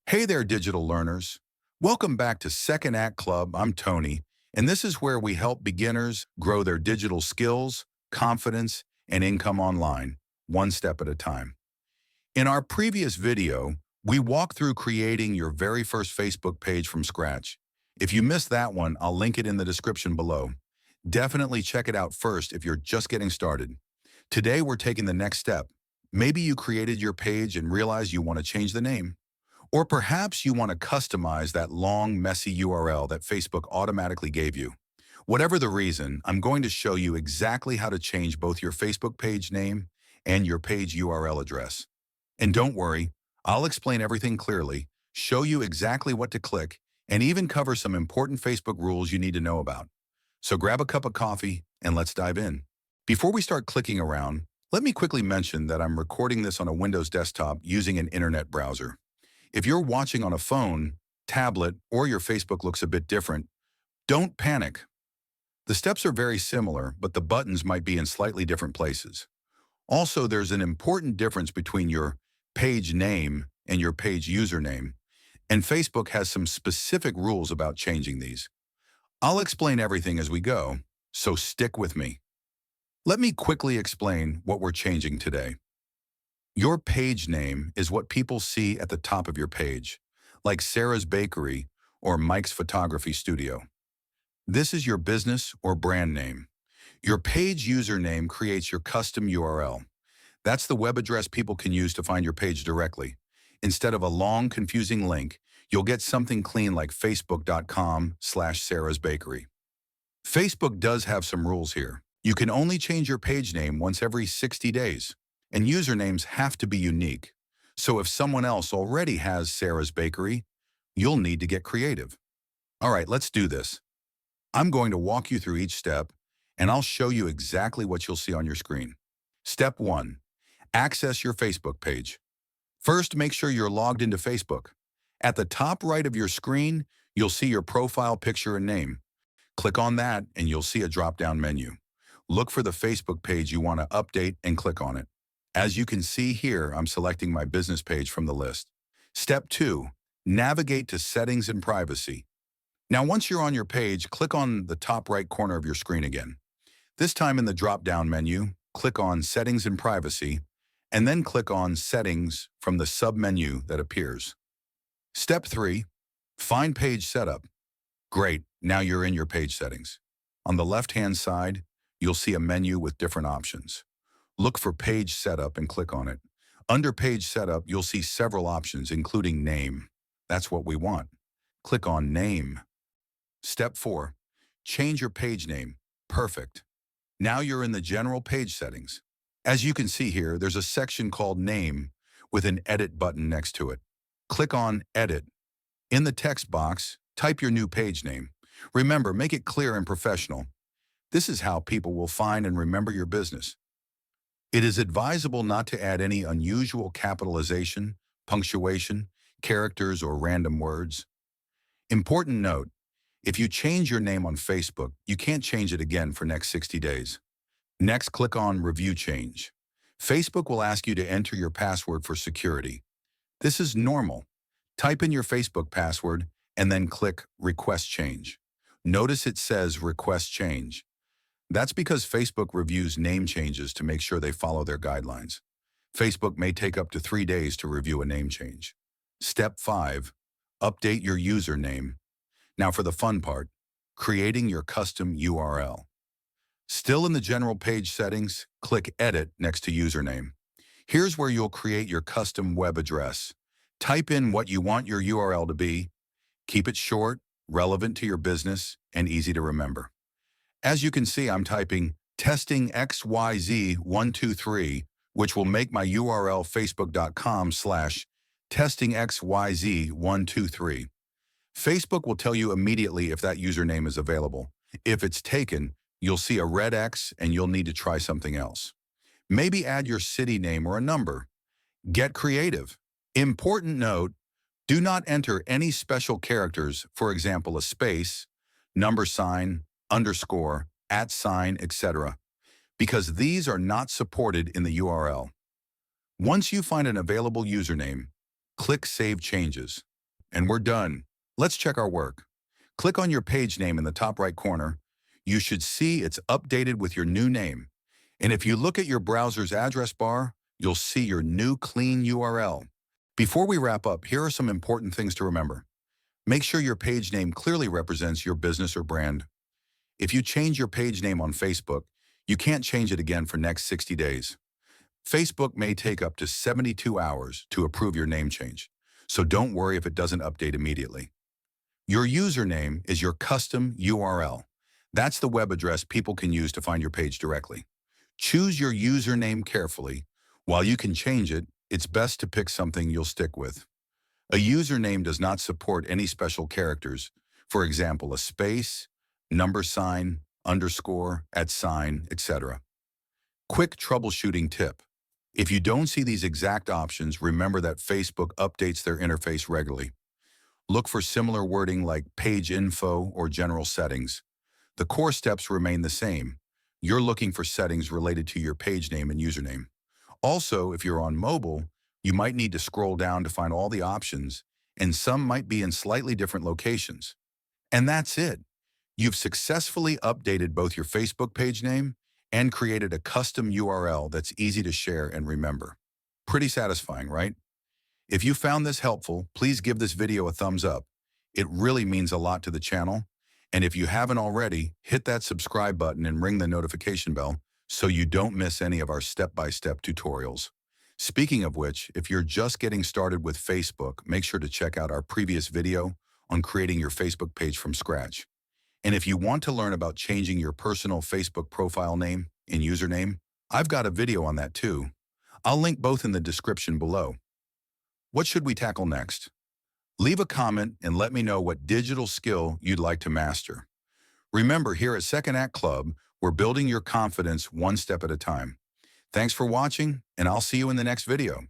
Hey there, digital learners. Welcome back to Second Act Club. I'm Tony, and this is where we help beginners grow their digital skills, confidence, and income online, one step at a time. In our previous video, we walked through creating your very first Facebook page from scratch. If you missed that one, I'll link it in the description below. Definitely check it out first if you're just getting started. Today, we're taking the next step. Maybe you created your page and realized you want to change the name. Or perhaps you want to customize that long, messy URL that Facebook automatically gave you. Whatever the reason, I'm going to show you exactly how to change both your Facebook page name and your page URL address. And don't worry, I'll explain everything clearly, show you exactly what to click, and even cover some important Facebook rules you need to know about. So grab a cup of coffee and let's dive in. Before we start clicking around, let me quickly mention that I'm recording this on a Windows desktop using an internet browser. If you're watching on a phone, tablet, or your Facebook looks a bit different, don't panic. The steps are very similar, but the buttons might be in slightly different places. Also, there's an important difference between your page name and your page username, and Facebook has some specific rules about changing these. I'll explain everything as we go, so stick with me. Let me quickly explain what we're changing today. Your page name is what people see at the top of your page, like Sarah's Bakery or Mike's Photography Studio. This is your business or brand name. Your page username creates your custom URL. That's the web address people can use to find your page directly. Instead of a long, confusing link, you'll get something clean like facebook.com/Sarah's Bakery. Facebook does have some rules here. You can only change your page name once every 60 days. And usernames have to be unique. So if someone else already has Sarah's Bakery, you'll need to get creative. All right, let's do this. I'm going to walk you through each step, and I'll show you exactly what you'll see on your screen. Step 1. Access your Facebook page. First, make sure you're logged into Facebook. At the top right of your screen, you'll see your profile picture and name. Click on that, and you'll see a drop-down menu. Look for the Facebook page you want to update and click on it. As you can see here, I'm selecting my business page from the list. Step 2, navigate to Settings and Privacy. Now, once you're on your page, click on the top right corner of your screen again. This time in the drop-down menu, click on Settings and Privacy, and then click on Settings from the sub-menu that appears. Step 3, find Page Setup. Great, now you're in your page settings. On the left-hand side, you'll see a menu with different options. Look for Page Setup and click on it. Under Page Setup, you'll see several options, including Name. That's what we want. Click on Name. Step 4. Change your page name. Perfect. Now you're in the general page settings. As you can see here, there's a section called Name with an Edit button next to it. Click on Edit. In the text box, type your new page name. Remember, make it clear and professional. This is how people will find and remember your business. It is advisable not to add any unusual capitalization, punctuation, characters, or random words. Important note, if you change your name on Facebook, you can't change it again for next 60 days. Next, click on Review Change. Facebook will ask you to enter your password for security. This is normal. Type in your Facebook password and then click Request Change. Notice it says Request Change. That's because Facebook reviews name changes to make sure they follow their guidelines. Facebook may take up to 3 days to review a name change. Step 5. Update your username. Now for the fun part, creating your custom URL. Still in the general page settings, click Edit next to Username. Here's where you'll create your custom web address. Type in what you want your URL to be. Keep it short, relevant to your business, and easy to remember. As you can see, I'm typing testing XYZ123, which will make my URL facebook.com/testingxyz123. Facebook will tell you immediately if that username is available. If it's taken, you'll see a red X and you'll need to try something else. Maybe add your city name or a number. Get creative. Important note, do not enter any special characters, for example, a space, number sign, underscore, @, etc., because these are not supported in the URL. Once you find an available username, click Save Changes. And we're done. Let's check our work. Click on your page name in the top right corner. You should see it's updated with your new name. And if you look at your browser's address bar, you'll see your new clean URL. Before we wrap up, here are some important things to remember. Make sure your page name clearly represents your business or brand. If you change your page name on Facebook, you can't change it again for next 60 days. Facebook may take up to 72 hours to approve your name change, so don't worry if it doesn't update immediately. Your username is your custom URL. That's the web address people can use to find your page directly. Choose your username carefully. While you can change it, it's best to pick something you'll stick with. A username does not support any special characters, for example, a space, number sign, underscore, @sign, etc. Quick troubleshooting tip. If you don't see these exact options, remember that Facebook updates their interface regularly. Look for similar wording like page info or general settings. The core steps remain the same. You're looking for settings related to your page name and username. Also, if you're on mobile, you might need to scroll down to find all the options, and some might be in slightly different locations. And that's it. You've successfully updated both your Facebook page name and created a custom URL that's easy to share and remember. Pretty satisfying, right? If you found this helpful, please give this video a thumbs up. It really means a lot to the channel. And if you haven't already, hit that subscribe button and ring the notification bell so you don't miss any of our step-by-step tutorials. Speaking of which, if you're just getting started with Facebook, make sure to check out our previous video on creating your Facebook page from scratch. And if you want to learn about changing your personal Facebook profile name and username, I've got a video on that too. I'll link both in the description below. What should we tackle next? Leave a comment and let me know what digital skill you'd like to master. Remember, here at Second Act Club, we're building your confidence one step at a time. Thanks for watching, and I'll see you in the next video.